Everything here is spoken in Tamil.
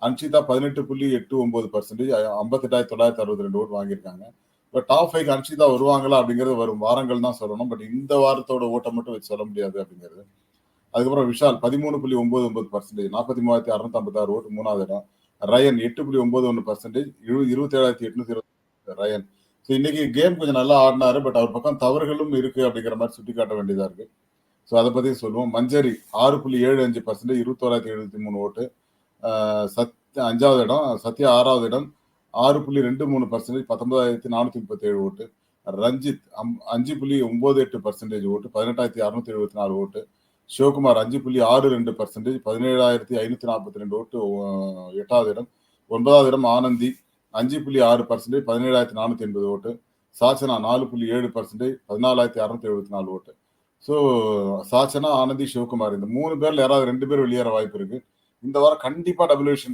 அன்ஷிதா 18.89%, 58,962 ஓட்டு வாங்கியிருக்காங்க. இப்போ டாப் 5 அன்ஷிதா வருவாங்களா அப்படிங்கிறது வரும் வாரங்கள் தான் சொல்லணும். பட் இந்த வாரத்தோட ஓட்டை மட்டும் வச்சு சொல்ல முடியாது அப்படிங்கிறது. அதுக்கப்புறம் விஷால் 13.99%, 43,656 ஓட்டு 3வது இடம். Ryan 8.91%, 27,820 Ryan. ஸோ இன்னைக்கு கேம் கொஞ்சம் நல்லா ஆடினாரு. பட் அவர் பக்கம் தவறுகளும் இருக்கு அப்படிங்கிற மாதிரி சுட்டி காட்ட வேண்டியதா இருக்கு. ஸோ அதை பத்தி சொல்லுவோம். மஞ்சரி 6.75%, 21,073 ஓட்டு. அஞ்சாவது இடம். சத்யா 6வது இடம், 6.23%, 19,437 ஓட்டு. ரஞ்சித் 5.98% ஓட்டு, 18,674 ஓட்டு. சிவகுமார் 5.62%, 17,542 ஓட்டு 8வது இடம். 9வது இடம் ஆனந்தி 5.6%, 17,480 ஓட்டு. சாச்சனா 4.7%, 14,674 ஓட்டு. ஸோ சாச்சனா, ஆனந்தி, சிவகுமார் இந்த 3 பேர்ல யாராவது 2 பேர் வெளியேற வாய்ப்பு இருக்கு. இந்த வாரம் கண்டிப்பா டபுள் விஷன்